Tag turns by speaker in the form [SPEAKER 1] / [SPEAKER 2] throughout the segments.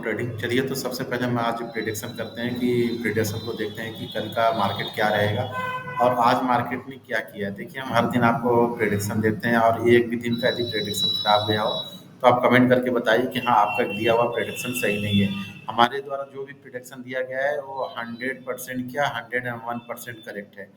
[SPEAKER 1] Trading. चलिए तो सबसे पहले हम आज प्रेडिक्शन करते हैं कि प्रेडिक्शन को देखते हैं कि कल का मार्केट क्या रहेगा और आज मार्केट ने क्या किया। देखिए हम हर दिन आपको प्रेडिक्शन देते हैं और एक भी दिन का यदि प्रेडिक्शन खराब गया हो तो आप कमेंट करके बताइए कि हाँ आपका दिया हुआ प्रेडिक्शन सही नहीं है। हमारे द्वारा जो भी प्रेडिक्शन दिया गया है वो 100% क्या 101% करेक्ट है।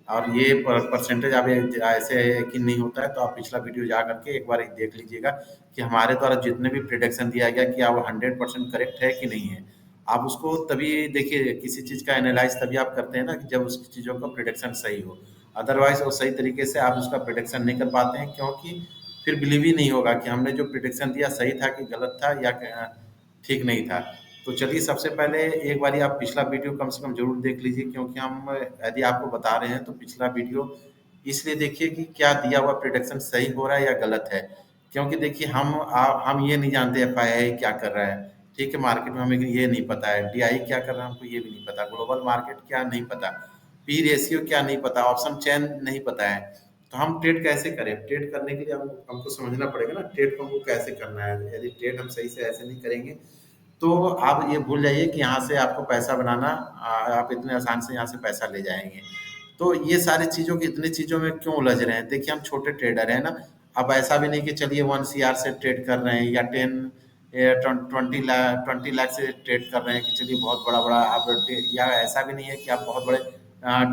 [SPEAKER 1] और ये परसेंटेज आप ऐसे यकीन नहीं होता है तो आप पिछला वीडियो जा करके एक बार देख लीजिएगा कि हमारे द्वारा जितने भी प्रिडिक्शन दिया गया क्या वो 100% करेक्ट है कि नहीं है। आप उसको तभी देखिए, किसी चीज़ का एनालाइज तभी आप करते हैं ना कि जब उस चीज़ों का प्रिडिक्शन सही हो। अदरवाइज वो सही तरीके से आप उसका प्रिडिक्शन नहीं कर पाते हैं, क्योंकि फिर बिलीव ही नहीं होगा कि हमने जो प्रिडिक्शन दिया सही था कि गलत था या ठीक नहीं था। तो चलिए सबसे पहले एक बारी आप पिछला वीडियो कम से कम ज़रूर देख लीजिए, क्योंकि हम यदि आपको बता रहे हैं तो पिछला वीडियो इसलिए देखिए कि क्या दिया हुआ प्रिडिक्शन सही हो रहा है या गलत है। क्योंकि देखिए हम ये नहीं जानते एफआईआई क्या कर रहा है, ठीक है, मार्केट में हमें ये नहीं पता है, डीआई क्या कर रहा है हमको ये भी नहीं पता, ग्लोबल मार्केट क्या नहीं पता, पी रेशियो क्या नहीं पता, ऑप्शन चेन नहीं पता है। तो हम ट्रेड कैसे करें? ट्रेड करने के लिए हमको समझना पड़ेगा ना ट्रेड को हमको कैसे करना है। यदि ट्रेड हम सही से ऐसे नहीं करेंगे तो आप ये भूल जाइए कि यहाँ से आपको पैसा बनाना, आप इतने आसान से यहाँ से पैसा ले जाएंगे। तो ये सारी चीज़ों की इतनी चीज़ों में क्यों उलझ रहे हैं? देखिए हम छोटे ट्रेडर हैं ना। अब ऐसा भी नहीं कि चलिए 1 CR से ट्रेड कर रहे हैं या 20 लाख से ट्रेड कर रहे हैं कि चलिए बहुत बड़ा बड़ा आप या ऐसा भी नहीं है कि आप बहुत बड़े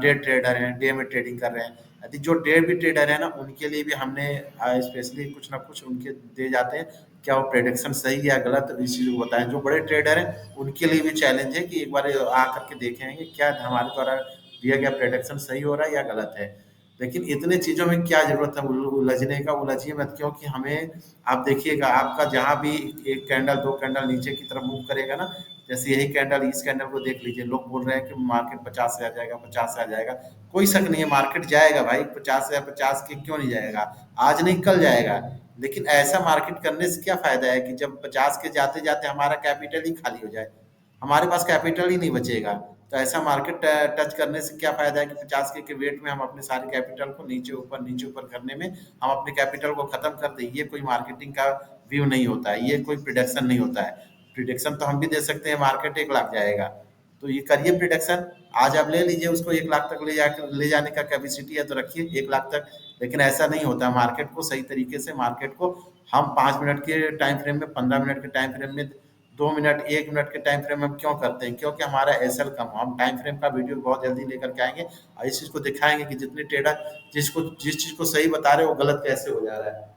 [SPEAKER 1] डे ट्रेडर हैं, डे में ट्रेडिंग कर रहे हैं। यदि जो डे भी ट्रेडर है ना उनके लिए भी हमने स्पेशली कुछ ना कुछ उनके दे जाते हैं, क्या वो प्रेडिक्शन सही है या गलत इस चीज़ को बताएं। जो बड़े ट्रेडर हैं उनके लिए भी चैलेंज है कि एक बार आ करके देखेंगे क्या हमारे द्वारा दिया गया प्रेडिक्शन सही हो रहा है या गलत है। लेकिन इतने चीज़ों में क्या ज़रूरत है उलझने का? उलझिए मत, क्योंकि हमें आप देखिएगा आपका जहाँ भी एक कैंडल दो कैंडल नीचे की तरफ मूव करेगा ना, जैसे यही कैंडल इस कैंडल को देख लीजिए, लोग बोल रहे हैं कि मार्केट 50 से आ जाएगा, 50 से आ जाएगा। कोई शक नहीं है मार्केट जाएगा भाई, 50 से 50 के क्यों नहीं जाएगा, आज नहीं कल जाएगा। लेकिन ऐसा मार्केट करने से क्या फायदा है कि जब 50 के जाते जाते हमारा कैपिटल ही खाली हो जाए, हमारे पास कैपिटल ही नहीं बचेगा। तो ऐसा मार्केट टच करने से क्या फायदा है कि 50 के वेट में हम अपने सारे कैपिटल को नीचे ऊपर करने में हम अपने कैपिटल को खत्म कर दें। ये कोई मार्केटिंग का व्यू नहीं होता है, ये कोई प्रिडिक्शन नहीं होता है। प्रिडिक्शन तो हम भी दे सकते हैं मार्केट 1 लाख जाएगा, तो ये करिए प्रिडिक्शन। आज आप ले लीजिए उसको 1 लाख तक ले जाने का कैपेसिटी है तो रखिए 1 लाख तक। लेकिन ऐसा नहीं होता, मार्केट को सही तरीके से मार्केट को हम 5 मिनट के टाइम फ्रेम में, 15 मिनट के टाइम फ्रेम में, 2 मिनट 1 मिनट के टाइम फ्रेम में हम क्यों करते हैं? क्योंकि हमारा एसएल कम। हम टाइम फ्रेम का वीडियो बहुत जल्दी लेकर के आएंगे और इस चीज को दिखाएंगे कि जितने ट्रेडर जिस चीज को सही बता रहे हैं वो गलत कैसे हो जा रहा है।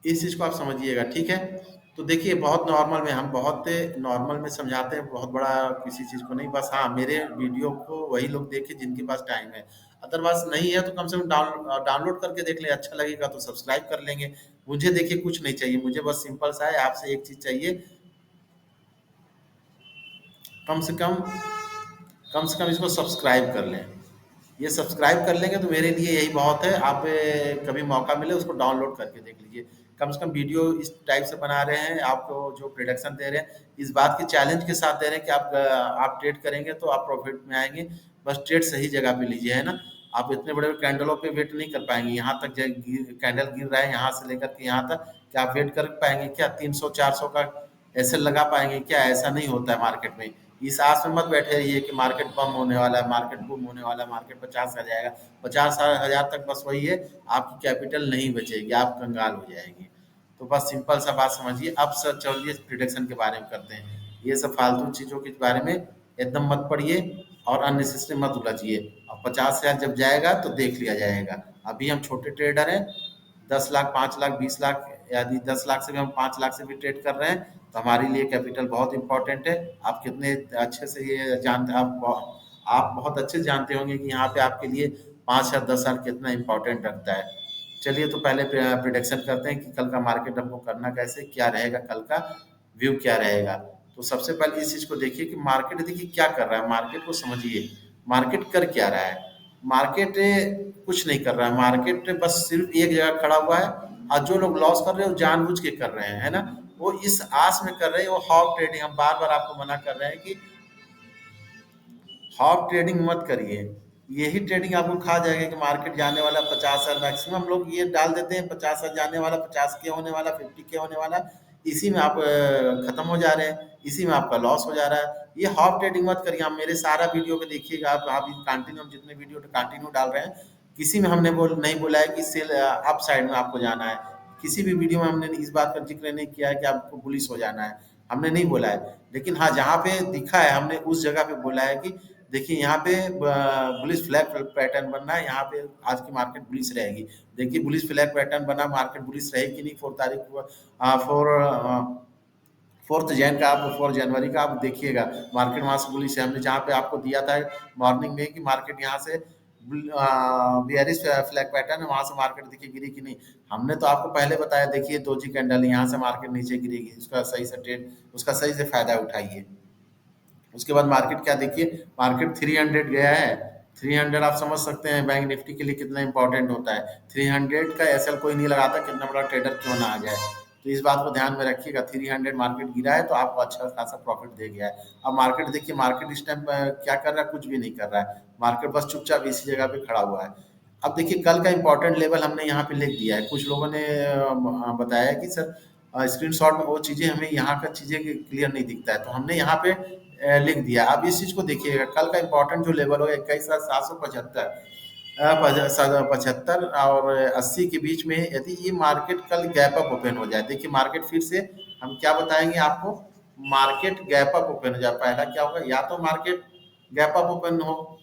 [SPEAKER 1] इस चीज को आप समझिएगा, ठीक है। तो देखिए बहुत नॉर्मल में, हम बहुत नॉर्मल में समझाते हैं, बहुत बड़ा किसी चीज को नहीं। बस हाँ मेरे वीडियो को वही लोग देखें जिनके पास टाइम है। अदरवाइज नहीं है तो कम से कम डाउनलोड करके देख ले, अच्छा लगेगा तो सब्सक्राइब कर लेंगे। मुझे देखिए कुछ नहीं चाहिए, मुझे बस सिंपल सा है, आपसे एक चीज चाहिए, कम से कम इसको सब्सक्राइब कर लें। ये सब्सक्राइब कर लेंगे तो मेरे लिए यही बहुत है। आप कभी मौका मिले उसको डाउनलोड करके देख लीजिए। कम से कम वीडियो इस टाइप से बना रहे हैं, आपको जो प्रोडक्शन दे रहे हैं इस बात की चैलेंज के साथ दे रहे हैं कि आप ट्रेड करेंगे तो आप प्रॉफिट में आएंगे। बस ट्रेड सही जगह पे लीजिए, है ना। आप इतने बड़े कैंडलों पे वेट नहीं कर पाएंगे, यहाँ तक कैंडल गिर रहा है यहाँ से लेकर के यहाँ तक, क्या आप वेट कर पाएंगे? क्या 300 400 का ऐसे लगा पाएंगे क्या? ऐसा नहीं होता है मार्केट में। इस आस में मत बैठे रहिए कि मार्केट बम होने वाला है, मार्केट बूम होने वाला है, मार्केट 50 आ जाएगा, 50,000 तक बस वही है, आपकी कैपिटल नहीं बचेगी, आप कंगाल हो जाएंगे। तो बस सिंपल सा बात समझिए। अब सर चलिए प्रिडिक्शन के बारे में करते हैं। ये सब फालतू चीज़ों के बारे में एकदम मत पढ़िए और अननेसेसरी मत उलझिए। और 50,000 जब जाएगा तो देख लिया जाएगा। अभी हम छोटे ट्रेडर हैं, 10 लाख 5 लाख 20 लाख, यदि 10 लाख से भी हम 5 लाख से भी ट्रेड कर रहे हैं तो हमारे लिए कैपिटल बहुत इंपॉर्टेंट है। आप कितने अच्छे से ये जानते, आप बहुत अच्छे से जानते होंगे कि यहाँ पे आपके लिए 5 या 10 साल कितना इंपॉर्टेंट रखता है। चलिए तो पहले प्रिडिक्शन करते हैं कि कल का मार्केट हमको करना कैसे, क्या रहेगा, कल का व्यू क्या रहेगा। तो सबसे पहले इस चीज को देखिए कि मार्केट देखिए क्या कर रहा है, मार्केट को समझिए। मार्केट कर क्या रहा है? मार्केट कुछ नहीं कर रहा है, मार्केट बस सिर्फ एक जगह खड़ा हुआ है। और जो लोग लॉस कर रहे हैं वो जानबूझ के कर रहे हैं, है ना। वो इस आस में कर रहे हैं, वो हॉप ट्रेडिंग, हम बार बार आपको मना कर रहे हैं कि हॉप ट्रेडिंग मत करिए। यही ट्रेडिंग आपको खा जाएगा कि मार्केट जाने वाला 50 मैक्सिमम लोग ये डाल देते हैं 50 जाने वाला 50 के होने वाला 50 के होने वाला। इसी में आप खत्म हो जा रहे हैं, इसी में आपका लॉस हो जा रहा है। ये हॉप ट्रेडिंग मत करिए। आप मेरे सारा वीडियो को देखिएगा, आप कंटिन्यू, हम जितने वीडियो कंटिन्यू डाल रहे हैं, किसी में हमने नहीं बोला है कि सेल अप साइड में आपको जाना है। किसी भी वीडियो में हमने इस बात का जिक्र नहीं किया है कि आपको बुलिश हो जाना है, हमने नहीं बोला है। लेकिन हाँ, जहाँ पे दिखा है हमने उस जगह पे बोला है कि देखिए यहाँ पे बुलिश फ्लैग पैटर्न बनना है, यहाँ पे आज की मार्केट बुलिश रहेगी। देखिए बुलिश फ्लैग पैटर्न बना, मार्केट बुलिश रहेगी कि नहीं। 4 तारीख को, 4 जनवरी का आप देखिएगा, मार्केट वहां से बुलिश है। हमने जहाँ पे आपको दिया था मॉर्निंग में कि मार्केट यहाँ से बियरिश फ्लैग पैटर्न है, वहां से मार्केट देखिए गिरी कि नहीं। हमने तो आपको पहले बताया, देखिए दोजी कैंडल है, यहाँ से मार्केट नीचे गिरेगी, उसका सही से ट्रेड, उसका सही से फायदा उठाइए। उसके बाद मार्केट क्या देखिए, मार्केट 300 गया है। 300 आप समझ सकते हैं बैंक निफ्टी के लिए कितना इंपॉर्टेंट होता है। 300 का एसएल कोई नहीं लगाता, कितना बड़ा ट्रेडर क्यों ना आ जाए। तो इस बात को ध्यान में रखिएगा। 300 मार्केट गिरा है तो आपको अच्छा खासा प्रॉफिट दे गया है। अब मार्केट देखिए, मार्केट इस टाइम क्या कर रहा है, कुछ भी नहीं कर रहा है। मार्केट बस चुपचाप इसी जगह पे खड़ा हुआ है। अब देखिए कल का इंपॉर्टेंट लेवल हमने यहाँ पे लिख दिया है। कुछ लोगों ने बताया कि सर स्क्रीनशॉट में वो चीजें हमें यहाँ का चीजें क्लियर नहीं दिखता है, तो हमने यहाँ पे लिख दिया। आप इस चीज को देखिएगा, कल का इंपॉर्टेंट जो लेवल हो 21,775, 75 और 80 के बीच में, यदि ये मार्केट कल गैप अप ओपन हो जाए, देखिए मार्केट फिर से, हम क्या बताएंगे आपको, मार्केट गैप अप ओपन हो जाए। पहला क्या होगा, या तो मार्केट गैप अप ओपन हो,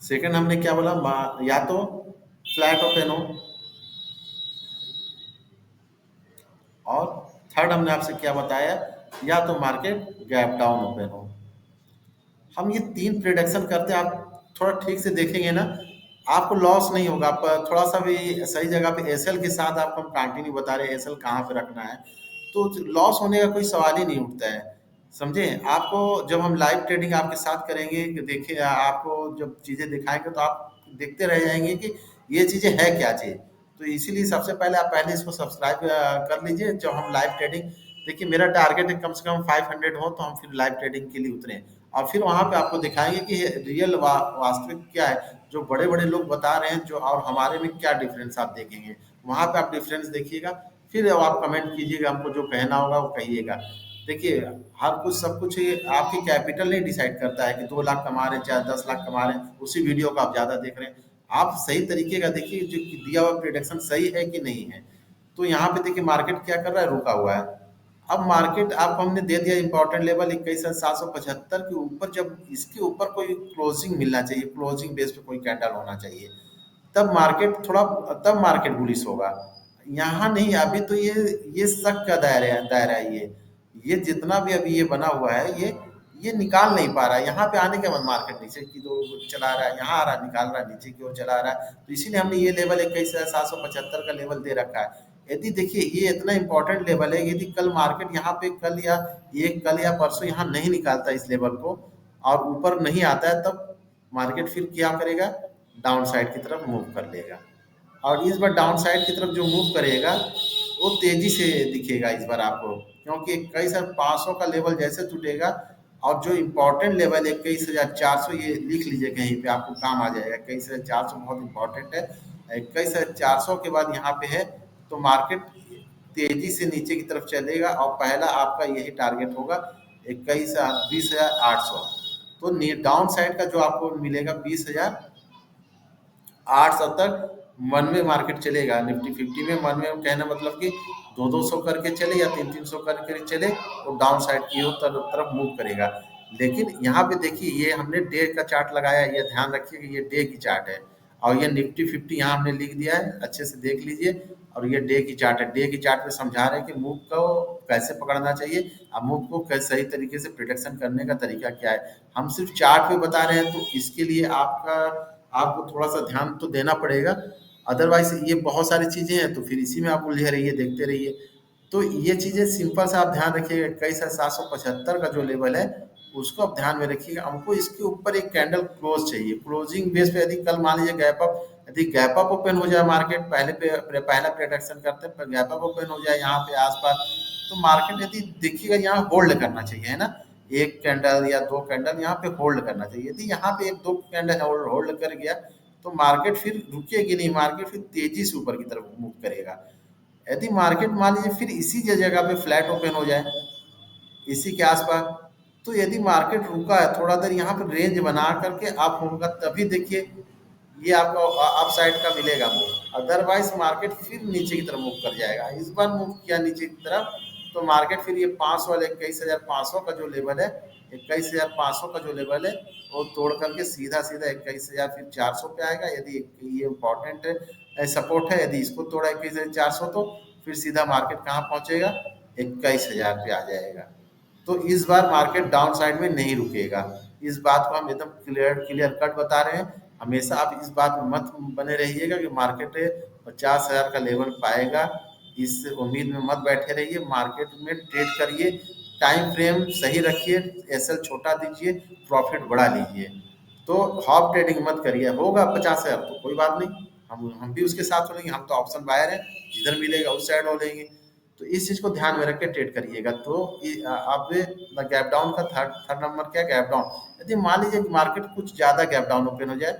[SPEAKER 1] सेकंड हमने क्या बोला, या तो फ्लैट ओपन हो, और थर्ड हमने आपसे क्या बताया, या तो मार्केट गैप डाउन ओपन हो। हम ये 3 प्रिडिक्शन करते हैं। आप थोड़ा ठीक से देखेंगे ना, आपको लॉस नहीं होगा। आप थोड़ा सा भी सही जगह पे एसएल के साथ आपको हम कंटिन्यू बता रहे हैं एसएल कहाँ पे रखना है, तो लॉस होने का कोई सवाल ही नहीं उठता है। समझे। आपको जब हम लाइव ट्रेडिंग आपके साथ करेंगे कि देखिए, आपको जब चीजें दिखाएंगे तो आप देखते रह जाएंगे कि ये चीजें है क्या चीज। तो इसीलिए सबसे पहले आप पहले इसको सब्सक्राइब कर लीजिए। जब हम लाइव ट्रेडिंग, देखिए मेरा टारगेट है कम से कम 500 हो तो हम फिर लाइव ट्रेडिंग के लिए उतरे, और फिर वहां पे आपको दिखाएंगे कि रियल वास्तविक क्या है, जो बड़े बड़े लोग बता रहे हैं जो, और हमारे में क्या डिफरेंस आप देखेंगे। वहां पे आप डिफरेंस देखिएगा, फिर आप कमेंट कीजिएगा, हमको जो कहना होगा वो कहिएगा। देखिए हर कुछ सब कुछ ये आपकी कैपिटल नहीं डिसाइड करता है कि 2 लाख कमा रहे हैं चाहे 10 लाख कमा रहे हैं, उसी वीडियो को आप ज्यादा देख रहे हैं। आप सही तरीके का देखिए, जो दिया हुआ प्रिडिक्शन सही है कि नहीं है। तो यहाँ पे देखिए मार्केट क्या कर रहा है, रुका हुआ है। अब मार्केट आपको हमने दे दिया इंपॉर्टेंट लेवल 21,775 के ऊपर, जब इसके ऊपर कोई क्लोजिंग मिलना चाहिए, क्लोजिंग बेस पे कोई कैंडल होना चाहिए, तब मार्केट थोड़ा, तब मार्केट बुलिश होगा। यहाँ नहीं, अभी तो ये शक का दायरा है। ये जितना भी अभी ये बना हुआ है, ये निकाल नहीं पा रहा है। यहाँ पे आने के बाद मार्केट नीचे की तो चला रहा है, यहाँ आ रहा है निकाल रहा है, नीचे की ओर चला रहा है। तो इसीलिए हमने ये लेवल 21,775 का लेवल दे रखा है। यदि देखिए ये इतना इंपॉर्टेंट लेवल है, यदि कल मार्केट यहाँ पे कल या परसों यहाँ नहीं निकालता इस लेवल को, और ऊपर नहीं आता है, तब मार्केट फिर क्या करेगा, डाउन साइड की तरफ मूव कर लेगा। और इस बार डाउन साइड की तरफ जो मूव करेगा, वो तेजी से दिखेगा इस बार आपको, क्योंकि 21,500 का लेवल जैसे टूटेगा, और जो इम्पोर्टेंट लेवल है 21,400, ये लिख लीजिए कहीं पे, आपको काम आ जाएगा। 21,400 बहुत इंपॉर्टेंट है। 21,400 के बाद यहाँ पे है, तो मार्केट तेजी से नीचे की तरफ चलेगा, और पहला आपका यही टारगेट होगा 20,800। तो डाउन साइड का जो आपको मिलेगा 20,800 तक मन में मार्केट चलेगा। निफ्टी 50 में मन में कहना मतलब कि 200 करके चले या 300 करके चले, तो डाउन साइड की ओर तरफ मूव करेगा। लेकिन यहाँ पे देखिए, ये हमने डे का चार्ट लगाया है, ये ध्यान रखिए कि ये डे की चार्ट है, और ये निफ्टी 50 यहाँ हमने लिख दिया है, अच्छे से देख लीजिए। और ये डे की चार्ट है, डे की चार्ट में समझा रहे हैं कि मूव को कैसे पकड़ना चाहिए, अब मूव को कैसे सही तरीके से प्रोटेक्शन करने का तरीका क्या है। हम सिर्फ चार्ट पे बता रहे हैं, तो इसके लिए आपको थोड़ा सा ध्यान तो देना पड़ेगा। अदरवाइज ये बहुत सारी चीजें हैं, तो फिर इसी में आप उलझे रहिए, देखते रहिए। तो ये चीजें सिंपल से आप ध्यान रखिएगा। 21,775 का जो लेवल है, उसको आप ध्यान में रखिएगा। हमको इसके ऊपर एक कैंडल क्लोज चाहिए, क्लोजिंग बेस पे। यदि कल मान लीजिए यदि गैप अप ओपन हो जाए मार्केट, पहला प्रोटेक्शन करते हैं, गैप अप ओपन हो जाए यहाँ पे आसपास, तो मार्केट यदि देखिएगा यहाँ होल्ड करना चाहिए, है ना। एक कैंडल या दो कैंडल यहाँ पे होल्ड करना चाहिए। यदि यहाँ पे एक दो कैंडल होल्ड होल्ड कर गया तो मार्केट फिर रुकेगी नहीं, मार्केट फिर तेजी से ऊपर की तरफ मूव करेगा। यदि मार्केट मान लीजिए फिर इसी जगह पे फ्लैट ओपन हो जाए इसी के आसपास, तो यदि मार्केट रुका है थोड़ा देर यहाँ पर रेंज बना करके आप होगा, तभी देखिए ये आपको अप साइड का मिलेगा मूव। अदरवाइज मार्केट फिर नीचे की तरफ मूव कर जाएगा। इस बार मूव किया नीचे की तरफ तो मार्केट फिर ये 500 वाले 21,500 का जो लेवल है, 21,500 का जो लेवल है वो तोड़ करके सीधा सीधा 21,000 फिर 400 पे आएगा। यदि ये इम्पोर्टेंट है सपोर्ट है, यदि इसको तोड़ा 21,400 तो फिर सीधा मार्केट कहाँ पहुंचेगा, 21,000 पे आ जाएगा। तो इस बार मार्केट डाउन साइड में नहीं रुकेगा। इस बात को हम एकदम क्लियर क्लियर कट बता रहे हैं। हमेशा आप इस बात में मत बने रहिएगा कि मार्केट 50,000 का लेवल पाएगा, इस उम्मीद में मत बैठे रहिए। मार्केट में ट्रेड करिए, टाइम फ्रेम सही रखिए, एसएल छोटा दीजिए, प्रॉफिट बढ़ा लीजिए। तो हॉप ट्रेडिंग मत करिए। होगा 50,000 तो कोई बात नहीं, हम भी उसके साथ हो लेंगे, हम तो ऑप्शन बायर हैं, जिधर मिलेगा उस साइड हो लेंगे। तो इस चीज को ध्यान में रख के ट्रेड करिएगा। तो आप गैप डाउन का थर्ड थर्ड नंबर क्या, गैप डाउन। यदि मान लीजिए मार्केट कुछ ज्यादा गैप डाउन ओपन हो जाए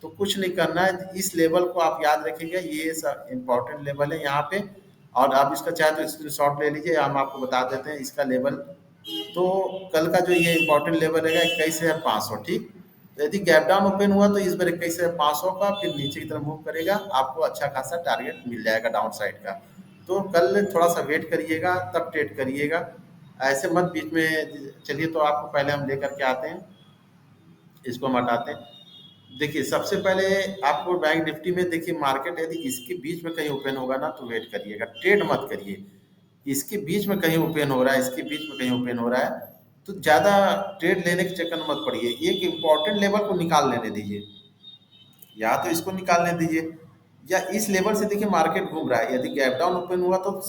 [SPEAKER 1] तो कुछ नहीं करना है, इस लेवल को आप याद रखिएगा, ये इंपॉर्टेंट लेवल है यहाँ पे। और आप इसका चाहे तो स्क्रीनशॉट ले लीजिए, हम आपको बता देते हैं इसका लेवल। तो कल का जो ये इंपॉर्टेंट लेवल रहेगा 21,500, ठीक। तो यदि गैप डाउन ओपन हुआ तो इस बार 21,500 का फिर नीचे की तरफ मूव करेगा, आपको अच्छा खासा टारगेट मिल जाएगा डाउन साइड का। तो कल थोड़ा सा वेट करिएगा तब ट्रेड करिएगा, ऐसे मत बीच में। चलिए तो आपको पहले हम लेकर के आते हैं, इसको हम हटाते हैं। देखिए सबसे पहले आपको बैंक निफ्टी में देखिए मार्केट यदि इसके बीच में कहीं ओपन होगा ना तो वेट करिएगा, ट्रेड मत करिए। इसके बीच में कहीं ओपन हो रहा है, इसके बीच में कहीं ओपन हो रहा है तो ज़्यादा ट्रेड लेने के चक्कर में मत पड़िए। एक इम्पॉर्टेंट लेवल को निकाल लेने दीजिए, या तो इसको निकालने दीजिए या इस लेवल से देखिए मार्केट घूम रहा है। यदि गैप डाउन ओपन हुआ तो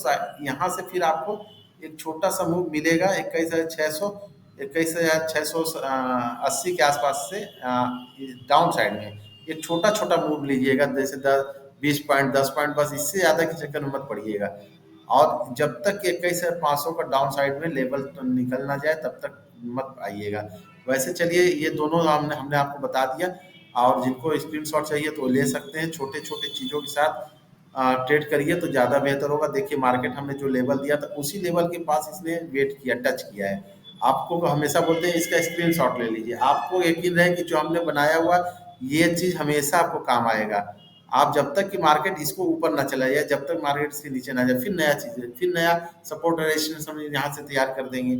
[SPEAKER 1] यहाँ से फिर आपको एक छोटा सा मूव मिलेगा 21,600, 21,680 के आसपास से डाउन साइड में एक छोटा छोटा मूव लीजिएगा, जैसे 10-20 पॉइंट 10 पॉइंट, बस इससे ज़्यादा के चक्कर में मत पड़िएगा। और जब तक 21,500 का डाउन साइड में लेवल तो निकल ना जाए तब तक मत आइएगा। वैसे चलिए ये दोनों हमने हमने आपको बता दिया, और जिनको स्क्रीनशॉट चाहिए तो ले सकते हैं। छोटे छोटे चीज़ों के साथ ट्रेड करिए तो ज़्यादा बेहतर होगा। देखिए मार्केट हमने जो लेवल दिया था उसी लेवल के पास इसने वेट किया, टच किया है। आपको हमेशा बोलते हैं इसका स्क्रीनशॉट ले लीजिए, आपको यकीन रहे कि जो हमने बनाया हुआ ये चीज़ हमेशा आपको काम आएगा। आप जब तक कि मार्केट इसको ऊपर ना चला जाए, जब तक मार्केट इसके नीचे ना जाए, फिर नया चीज़ है, फिर नया सपोर्ट रेजिस्टेंस हम यहाँ से तैयार कर देंगे।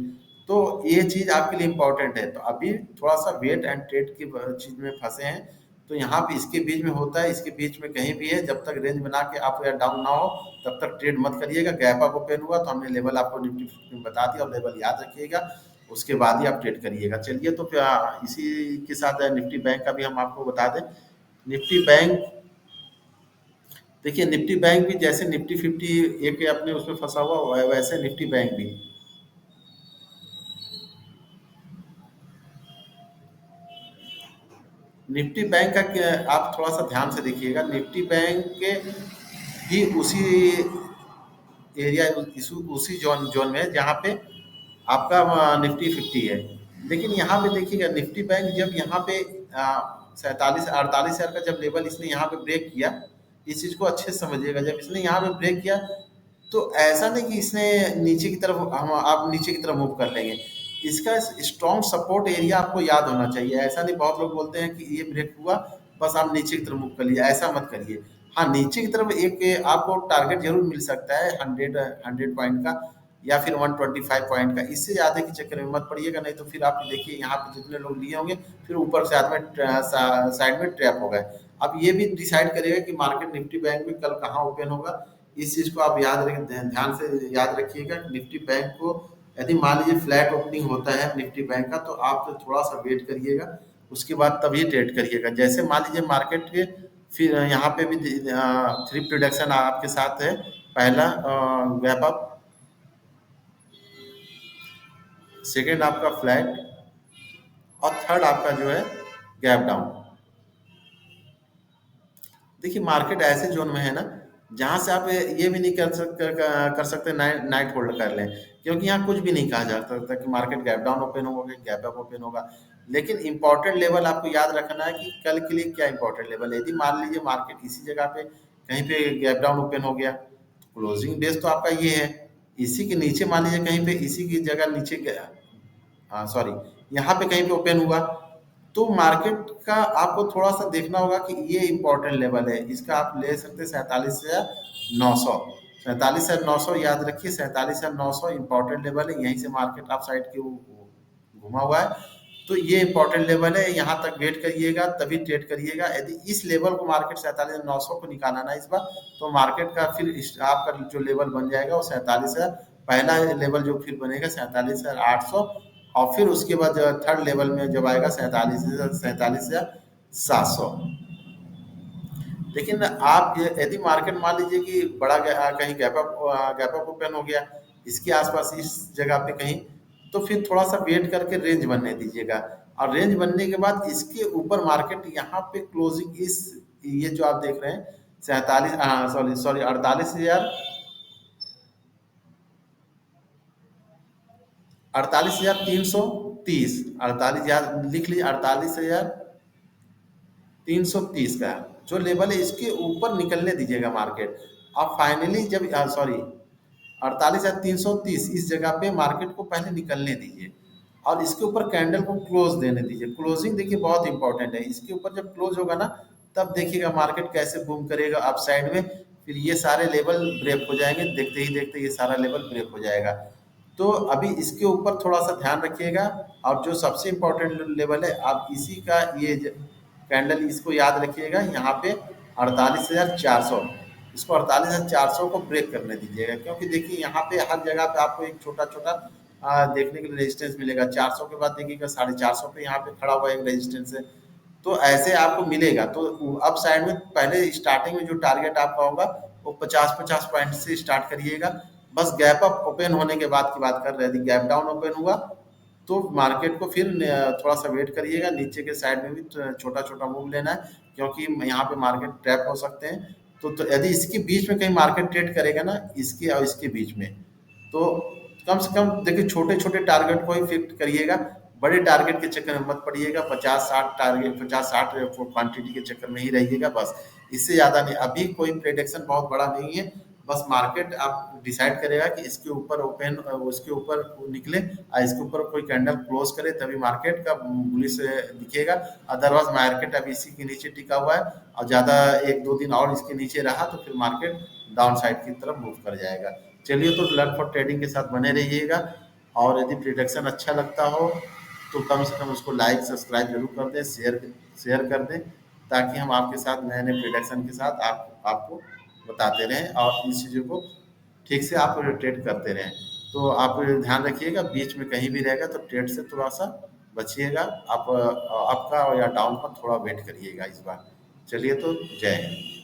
[SPEAKER 1] तो ये चीज़ आपके लिए इम्पोर्टेंट है। तो अभी थोड़ा सा वेट एंड ट्रेड की चीज़ में फंसे हैं, तो यहाँ पे इसके बीच में होता है, इसके बीच में कहीं भी है, जब तक रेंज बना के आप डाउन ना हो तब तक ट्रेड मत करिएगा। गैप अप ओपन हुआ तो हमने लेवल आपको निफ्टी फिफ्टी में बता दिया, और लेवल याद रखिएगा, उसके बाद ही आप ट्रेड करिएगा। चलिए तो फिर इसी के साथ निफ्टी बैंक का भी हम आपको बता दें। निफ्टी बैंक, देखिए निफ्टी बैंक भी जैसे निफ्टी फिफ्टी एक अपने उसमें फंसा हुआ वैसे निफ्टी बैंक भी। निफ्टी बैंक का आप थोड़ा सा ध्यान से देखिएगा, निफ्टी बैंक के भी उसी एरिया उसी जोन जोन में जहाँ पे आपका निफ्टी फिफ्टी है। लेकिन यहाँ पे देखिएगा निफ्टी बैंक जब यहाँ पे 47-48 हज़ार का जब लेवल इसने यहाँ पे ब्रेक किया, इस चीज़ को अच्छे से समझिएगा। जब इसने यहाँ पे ब्रेक किया तो ऐसा नहीं कि इसने नीचे की तरफ हम आप नीचे की तरफ मूव कर लेंगे। इसका स्ट्रॉन्ग सपोर्ट एरिया आपको याद होना चाहिए। ऐसा नहीं, बहुत लोग बोलते हैं कि ये ब्रेक हुआ बस आप नीचे की तरफ मूव कर लीजिए, ऐसा मत करिए। हाँ नीचे की तरफ एक आपको टारगेट जरूर मिल सकता है 100 पॉइंट का या फिर 125 पॉइंट का, इससे ज़्यादा के चक्कर में मत पड़िएगा। नहीं तो फिर आप देखिए यहाँ पे जितने लोग लिए होंगे फिर ऊपर से साइड में ट्रैप हो गए। अब ये भी डिसाइड करिएगा कि मार्केट निफ्टी बैंक में कल कहाँ ओपन होगा। इस चीज़ को आप याद रख ध्यान से याद रखिएगा। निफ्टी बैंक को यदि मान लीजिए फ्लैट ओपनिंग होता है निफ्टी बैंक का तो आप तो थोड़ा सा वेट करिएगा, उसके बाद तभी ट्रेड करिएगा। जैसे मान लीजिए मार्केट के फिर यहाँ पे भी थ्री प्रोडक्शन आपके साथ है। पहला गैप अप, सेकेंड आपका फ्लैट, और थर्ड आपका जो है गैप डाउन। देखिए मार्केट ऐसे जोन में है ना जहाँ से आप ये भी नहीं कर सकते नाइट होल्ड कर लें, क्योंकि यहाँ कुछ भी नहीं कहा जा सकता कि मार्केट गैप डाउन ओपन होगा कि गैप अप ओपन होगा। लेकिन इंपॉर्टेंट लेवल आपको याद रखना है कि कल के लिए क्या इंपॉर्टेंट लेवल है। यदि मान लीजिए मार्केट इसी जगह पे कहीं पे गैप डाउन ओपन हो गया, क्लोजिंग बेस तो आपका ये है। इसी के नीचे मान लीजिए कहीं पे इसी की जगह नीचे गया, हाँ सॉरी, यहाँ पे कहीं पे ओपन हुआ, तो मार्केट का आपको थोड़ा सा देखना होगा कि ये इंपॉर्टेंट लेवल है। इसका आप ले सकते हैं 47,900। 47,900 याद रखिए, 47,900 इंपॉर्टेंट लेवल है। यहीं से मार्केट अप साइड की घुमा हुआ है, तो ये इंपॉर्टेंट लेवल है। यहाँ तक वेट करिएगा तभी ट्रेड करिएगा। यदि इस लेवल को मार्केट 47,900 को निकाला ना इस बार, तो मार्केट का फिर आपका जो लेवल बन जाएगा वो 47,000, पहला लेवल जो फिर बनेगा 47,800, और फिर उसके बाद थर्ड लेवल में जब आएगा 47,700। लेकिन आप यदि मार्केट मान लीजिए कि बड़ा कहीं गैप अप ओपन हो गया इसके आसपास इस जगह पे कहीं, तो फिर थोड़ा सा वेट करके रेंज बनने दीजिएगा। और रेंज बनने के बाद इसके ऊपर मार्केट यहाँ पे क्लोजिंग इस, ये जो आप देख रहे हैं 47, सॉरी सॉरी 48,330, 48,000 लिख लीजिए, 48,330 का जो लेवल है इसके ऊपर निकलने दीजिएगा मार्केट। आप फाइनली जब सॉरी 48,330 इस जगह पे मार्केट को पहले निकलने दीजिए, और इसके ऊपर कैंडल को क्लोज देने दीजिए। क्लोजिंग देखिए बहुत इंपॉर्टेंट है। इसके ऊपर जब क्लोज होगा ना, तब देखिएगा मार्केट कैसे बूम करेगा अप साइड में। फिर ये सारे लेवल ब्रेक हो जाएंगे, देखते ही देखते ये सारा लेवल ब्रेक हो जाएगा। तो अभी इसके ऊपर थोड़ा सा ध्यान रखिएगा। और जो सबसे इम्पोर्टेंट लेवल है, आप इसी का ये कैंडल इसको याद रखिएगा, यहाँ पे 48,400, इसको 48,400 को ब्रेक करने दीजिएगा। क्योंकि देखिए यहाँ पे हर जगह पे आपको एक छोटा छोटा देखने के लिए रेजिस्टेंस मिलेगा। 400 के बाद देखिएगा 450 पे यहाँ पे खड़ा हुआ एक रेजिस्टेंस है। तो ऐसे आपको मिलेगा। तो अप साइड में पहले स्टार्टिंग में जो टारगेट आपका होगा वो 50-50 पॉइंट से स्टार्ट करिएगा। बस गैप अप ओपन होने के बाद की बात कर रहे हैं। यदि गैप डाउन ओपन हुआ तो मार्केट को फिर थोड़ा सा वेट करिएगा। नीचे के साइड में भी छोटा छोटा मूव लेना है, क्योंकि यहाँ पे मार्केट ट्रैप हो सकते हैं। तो यदि इसके बीच में कहीं मार्केट ट्रेड करेगा ना, इसके और इसके बीच में, तो कम से कम देखिए छोटे छोटे टारगेट को ही फिक्स करिएगा। बड़े टारगेट के चक्कर में मत पड़िएगा। 50-60 टारगेट, 50-60 क्वांटिटी के चक्कर में ही रहिएगा बस। इससे ज़्यादा नहीं। अभी कोई प्रेडिक्शन बहुत बड़ा नहीं है। बस मार्केट आप डिसाइड करेगा कि इसके ऊपर ओपन, उसके ऊपर निकले और इसके ऊपर कोई कैंडल क्लोज करे, तभी मार्केट का बुलिश दिखेगा। अदरवाइज मार्केट अभी इसी के नीचे टिका हुआ है, और ज़्यादा 1-2 दिन और इसके नीचे रहा तो फिर मार्केट डाउन साइड की तरफ मूव कर जाएगा। चलिए, तो लर्न फॉर ट्रेडिंग के साथ बने रहिएगा। और यदि प्रिडिक्शन अच्छा लगता हो तो कम से कम उसको लाइक सब्सक्राइब जरूर कर दें, शेयर कर दें, ताकि हम आपके साथ नए नए प्रिडिक्शन के साथ आपको बताते रहें और इन चीज़ों को ठीक से आप ट्रेड करते रहें। तो आप ध्यान रखिएगा, बीच में कहीं भी रहेगा तो ट्रेड से थोड़ा सा बचिएगा। आप आपका या डाउन का थोड़ा वेट करिएगा इस बार। चलिए, तो जय हिंद।